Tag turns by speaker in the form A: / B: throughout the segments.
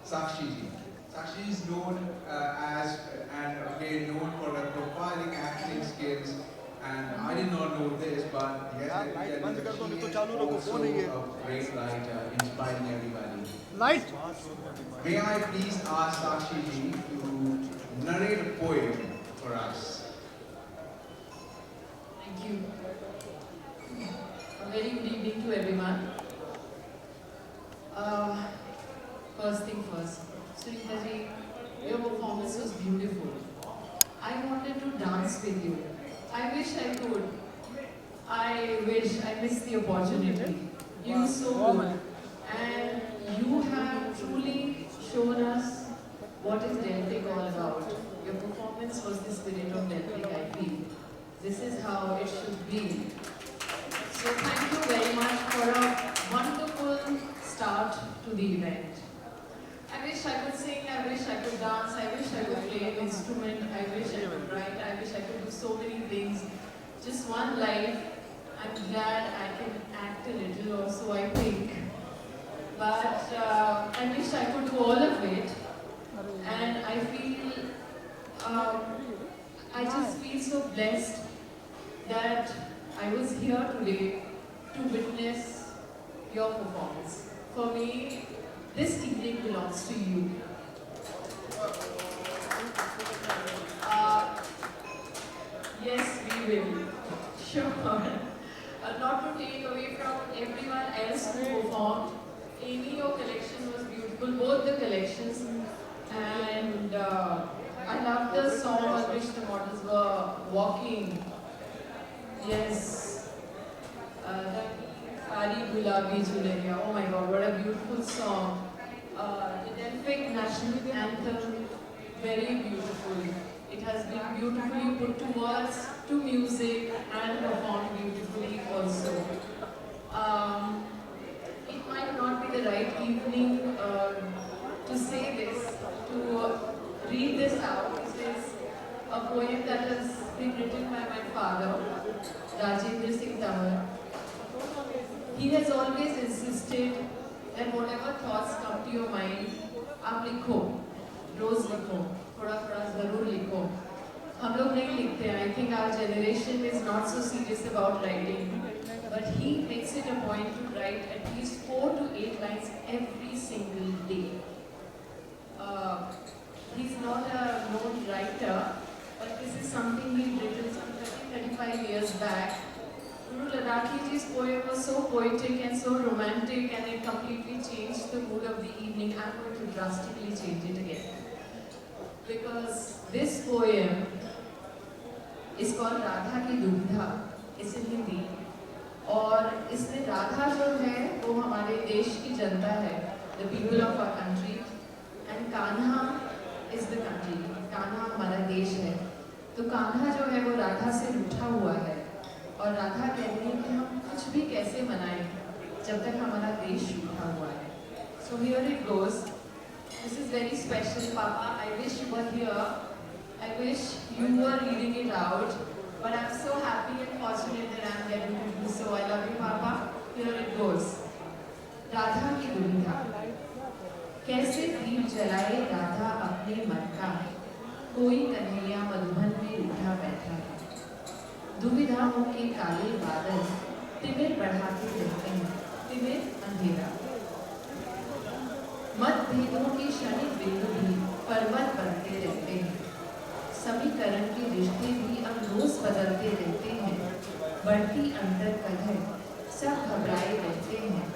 A: Sakshi ji. Sakshi is known as and made known for her profiling acting skills. And I did not know this, but yes, she is also a great writer, inspiring everybody.
B: Light.
A: May I please ask Sakshi ji to narrate a poem for us?
C: Thank you. A very good evening to everyone. First thing first, Sunita ji, your performance was beautiful. I wanted to dance with you. I wish I could. I wish I missed the opportunity. You were so good. And you have truly shown us what is Delphic all about. Your performance was the spirit of Delphic, I feel. This is how it should be. So thank you very much for a wonderful start to the event. I wish I could sing, I wish I could dance, I wish I could play an instrument, I wish I could write, I wish I could do so many things. Just one life. I'm glad I can act a little or so I think. But I wish I could do all of it. And I feel, I just feel so blessed that I was here today to witness your performance. For me, this evening belongs to you. Yes, we will. Sure. Not to take away from everyone else who performed. Amy, your collection was beautiful, both the collections. And I love the song on which the models were walking. Yes. Sari Gulabi Juleria. Oh my God, what a beautiful song. The Delphic National Anthem, very beautiful. It has been beautifully put to words, to music, and performed beautifully also. It might not be the right evening to say this, to read this out. This is a poem that has been written by my father, Rajendra Singh Tamar. He has always insisted that whatever thoughts come to your mind, आप लिखो, रोज लिखो, थोड़ा थोड़ा जरूर लिखो. हम लोग नहीं लिखते हैं. I think our generation is not so serious about writing, but he makes it a point to write at least 4 to 8 lines every single day. He's not a known writer, but this is something he'd written some 35 years back. Guru Ladakhi ji's poem was so poetic and so romantic, and it completely changed the mood of the evening. I'm going to drastically change it again. Because this poem is called Radha Ki Dubdha. It's in Hindi. और इसमें राधा जो है वो हमारे देश की जनता है, the people of our country, and Kanha is the country. Kanha हमारा देश है. तो कान्हा जो है वो राधा से रूठा हुआ है, और राधा कहती है कि हम कुछ भी कैसे मनाएं जब तक हमारा देश रूठा हुआ है. So here it goes. This is very special, Papa. I wish you were here. I wish you were reading it out. But I'm so happy and fortunate that I'm getting to do so. I love you, Papa. Here it goes. Radha की दुविधा. कैसे दीप जलाए राधा अपने मन का, कोई कन्हैया मधुबन में रूठा बैठा है. दुविधाओं के काले बादल तिमिर बढ़ाते रहते हैं, तिमिर अंधेरा. मतभेदों के क्षणिक बिंदु भी पर्वत बनते रहते हैं. समीकरण के रिश्ते भी अब रोज बदलते रहते हैं. बढ़ती अंतर कलह सब घबराए रहते हैं.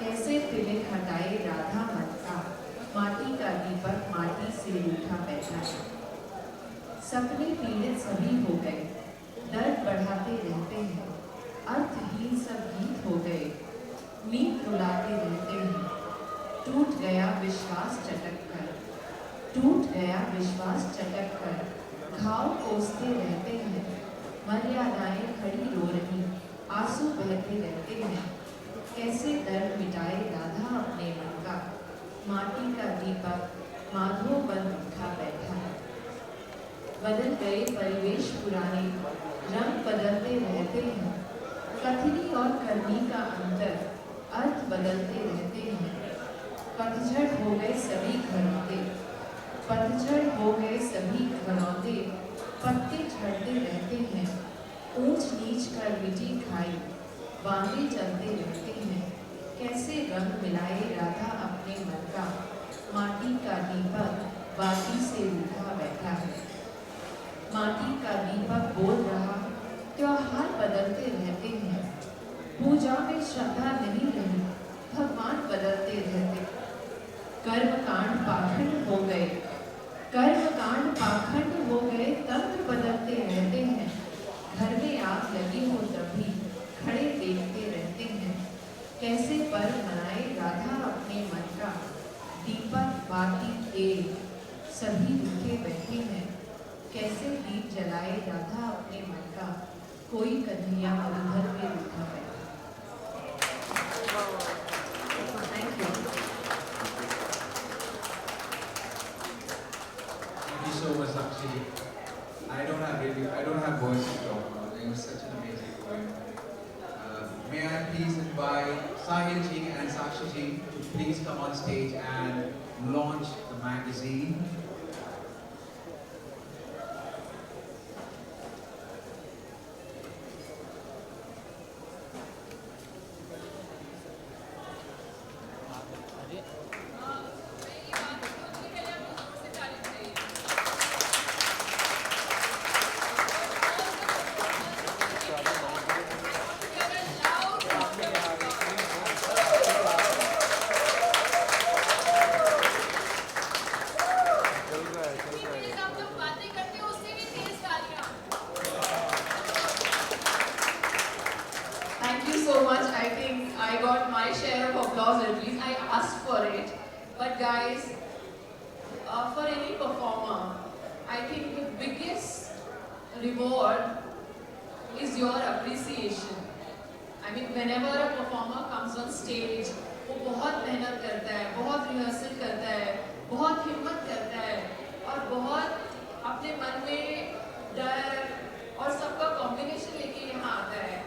C: कैसे तिलक हटाए राधा मन का, माटी का दीपक माटी से रूठा बैठा है. सपने पीड़ित सभी हो गए, दर्द बढ़ाते रहते हैं. अर्थहीन सब गीत हो गए, नींद रुलाते रहते हैं. टूट गया विश्वास चटक कर, टूट गया विश्वास चटक कर. घाव कोसते रहते हैं. मर्यादाएं खड़ी रो रही, आंसू बहते रहते हैं. कैसे दर्द मिटाए राधा अपने मन का, माटी का दीपक माधो बन उठा बैठा है. बदल गए परिवेश पुराने, रंग बदलते रहते हैं. कथनी और करनी का अंतर अर्थ बदलते रहते हैं. पतझड़ हो गए सभी घरौंदे, पतझड़ हो गए सभी घरौंदे, पत्ते झड़ते रहते हैं, ऊंच नीच कर मिटी खाई, बांधे चलते रहते हैं, कैसे रंग मिलाए राधा अपने मन का, माटी का दीपक बाती से रूठा बैठा है। माटी का दीपक बोल रहा, त्योहार बदलते रहते हैं, पूजा में श्रद्धा नहीं रही, भगवान बदलते रहते। कर्मकांड पाखंड हो गए, कर्मकांड पाखंड हो गए, तंत्र बदलते रहते हैं, घर में आग लगी हो तभी खड़े देखते रहते हैं, कैसे पर्व मनाए राधा अपने मन का, दीपक बाती तेल सभी रूठे बैठे हैं, कैसे दीप जलाए राधा अपने मन का, कोई कन्हैया उधर में रूठा बैठा। Thank you.
A: Thank you so much, Sakshi. I don't have voice to talk about. It was such an amazing poem. May I please invite Sahil ji and Sakshi ji to please come on stage and launch the magazine.
C: Thank you so much. I think I got my share of applause at least. I asked for it. But guys, for any performer, I think the biggest reward is your appreciation. I mean, whenever a performer comes on stage, वो बहुत मेहनत करता है, बहुत rehearsal करता है, बहुत हिम्मत करता है और बहुत अपने मन में डर और सबका कॉम्बिनेशन लेके यहाँ आता है.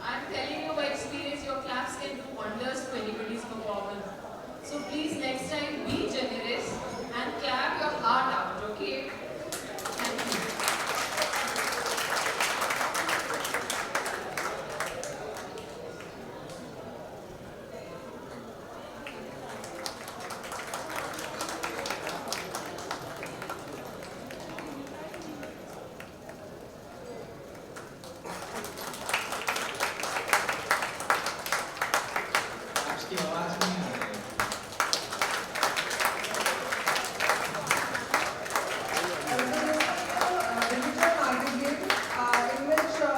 C: I'm telling you by experience, your claps can do wonders to anybody's performance. So please next time be generous and clap your heart out, okay? Thank you.
A: आपकी आवाज नहीं आ रही है.
B: Digital magazine in which a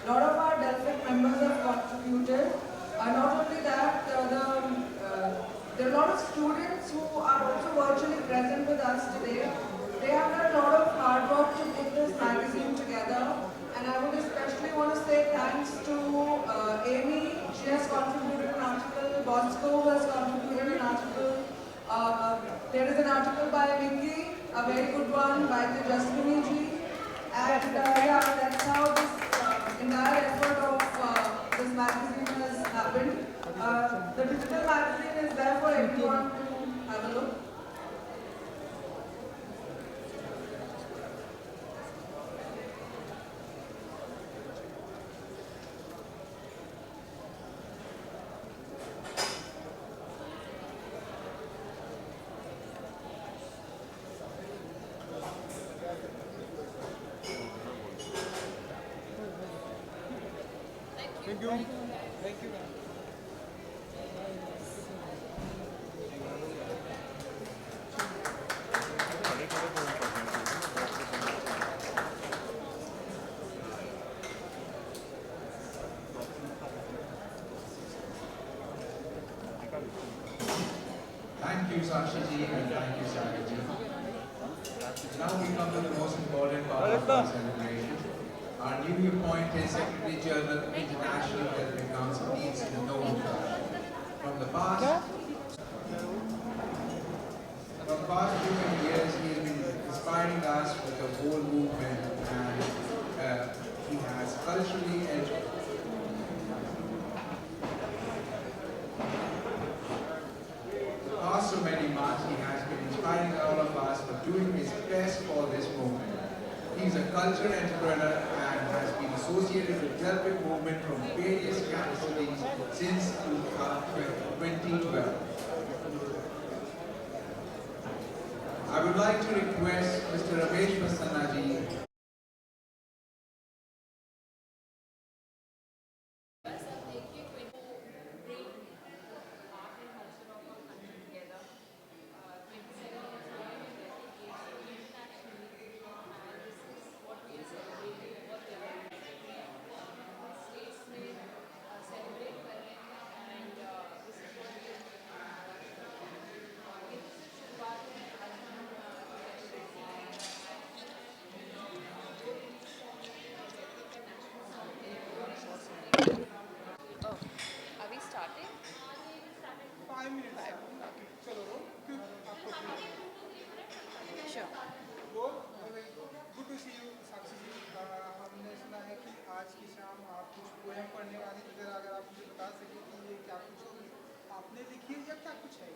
B: lot of our Delphic members have contributed. Not only that, there are a lot of students who are also virtually present with us today. They have done a lot of hard work to put this magazine together, and I would especially want to say thanks to Amy. She has contributed an article. Bosco has contributed an article. There is an article by Vicky, a very good one by Tejaswini ji. And yeah, that's how this entire effort of this magazine has happened. The digital magazine is there for everyone to have a look.
D: Thank you. Thank you.
A: Thank you, Sakshi ji, and thank you, Sahil ji. Now we come to the most important part of our celebration. Our newly appointed Secretary General of International Delphic Council needs to know from the past. For the past few many years, he has been inspiring us with the whole movement, and he has culturally educated. The past best for this movement. He is a cultural entrepreneur and has been associated with Delphic movement from various capacities since 2012. I would like to request Mr. Ramesh Prasanna ji
E: Are we starting?
D: 5 minutes. चलो क्यों आपको
E: Sure.
D: वो good to C you साक्षी जी। हमने सुना है कि आज की शाम आप कुछ पोएम पढ़ने वाली थी, जरा अगर आप मुझे बता सकें कि ये क्या कुछ आपने लिखी है या क्या कुछ है?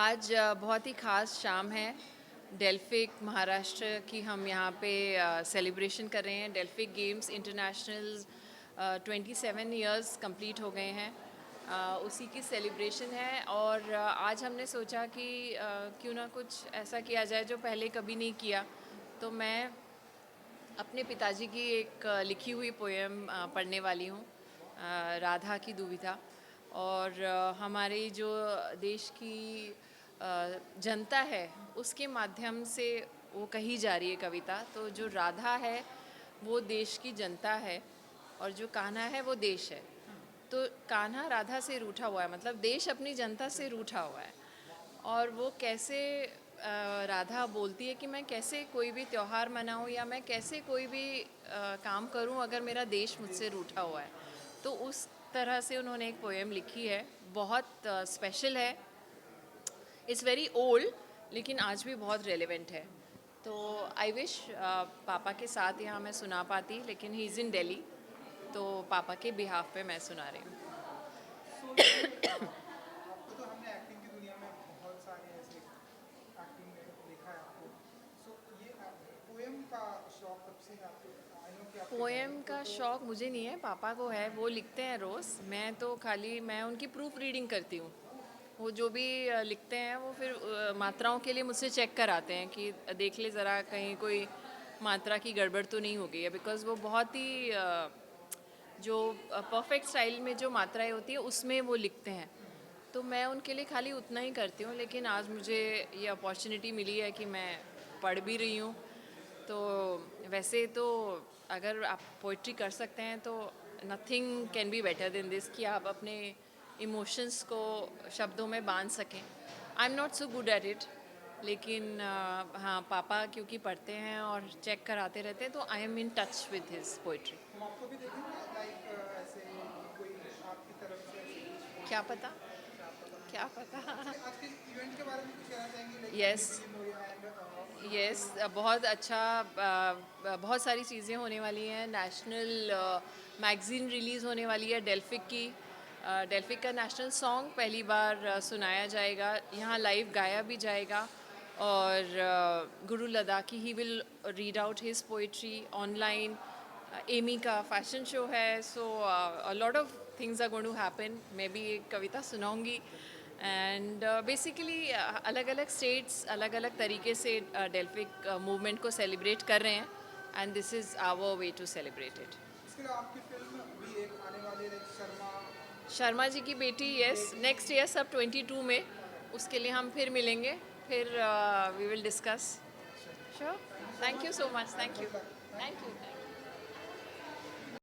E: आज बहुत ही ख़ास शाम है। डेल्फिक महाराष्ट्र की हम यहाँ पे सेलिब्रेशन कर रहे हैं। Delphic games international 27 years complete हो गए हैं। उसी की सेलिब्रेशन है और आज हमने सोचा कि क्यों ना कुछ ऐसा किया जाए जो पहले कभी नहीं किया। तो मैं अपने पिताजी की एक लिखी हुई पोएम पढ़ने वाली हूँ, राधा की दुविधा। और हमारे जो देश की जनता है उसके माध्यम से वो कही जा रही है कविता। तो जो राधा है वो देश की जनता है और जो कान्हा है वो देश है। तो कान्हा राधा से रूठा हुआ है, मतलब देश अपनी जनता से रूठा हुआ है। और वो कैसे राधा बोलती है कि मैं कैसे कोई भी त्यौहार मनाऊं या मैं कैसे कोई भी काम करूं अगर मेरा देश मुझसे रूठा हुआ है। तो उस तरह से उन्होंने एक पोएम लिखी है, बहुत स्पेशल है। इट्स वेरी ओल्ड लेकिन आज भी बहुत रेलेवेंट है। तो आई विश पापा के साथ यहाँ मैं सुना पाती, लेकिन ही इज़ इन दिल्ली, तो पापा के बिहाफ पे मैं सुना रही हूँ।
D: आपको तो हमने एक्टिंग की दुनिया में बहुत सारे ऐसे एक्टिंग में देखा है आपको। सो ये पोएम का शौक कब से है आपको? आई नो कि आपके
E: पोएम का शौक़ मुझे नहीं है, पापा को है, वो लिखते हैं रोज़। मैं तो खाली मैं उनकी प्रूफ रीडिंग करती हूँ। वो जो भी लिखते हैं वो फिर मात्राओं के लिए मुझसे चेक कराते हैं कि देख ले ज़रा कहीं कोई मात्रा की गड़बड़ तो नहीं हो गई है। बिकॉज़ वो बहुत ही जो परफेक्ट स्टाइल में जो मात्राएं होती है उसमें वो लिखते हैं। तो मैं उनके लिए खाली उतना ही करती हूँ। लेकिन आज मुझे ये अपॉर्चुनिटी मिली है कि मैं पढ़ भी रही हूँ। तो वैसे तो अगर आप पोइट्री कर सकते हैं तो nothing can be better than this, कि आप अपने इमोशंस को शब्दों में बांध सकें। I am not so good at it, लेकिन हाँ, पापा क्योंकि पढ़ते हैं और चेक कराते रहते हैं तो I am in touch with his poetry.
D: हम आपको भी देखेंगे लाइक ऐसे कोई आपकी तरफ से ऐसे कुछ
E: क्या पता, क्या पता।
D: आज के इवेंट के बारे में कुछ कहना चाहेंगे? Like
E: Yes.
D: एंड
E: यस, बहुत अच्छा, बहुत सारी चीज़ें होने वाली हैं। नेशनल मैगज़ीन रिलीज़ होने वाली है डेल्फिक की। डेल्फिक का नेशनल सॉन्ग पहली बार सुनाया जाएगा, यहाँ लाइव गाया भी जाएगा। और Guru Ladakhi he will read out his poetry online. Amy का फैशन शो है। So a lot of things are going to happen. मैं भी एक कविता सुनाऊंगी। एंड बेसिकली अलग अलग स्टेट्स अलग अलग तरीके से डेल्फिक मूवमेंट को सेलिब्रेट कर रहे हैं, and this is our way to celebrate it.
D: इसके लिए आपकी फिल्म भी एक आने वाली है, लाइक
E: शर्मा जी की बेटी, यस, नेक्स्ट ईयर सब 22 में, उसके लिए हम फिर मिलेंगे, फिर we will discuss. Sure, thank you so much, thank you, thank you.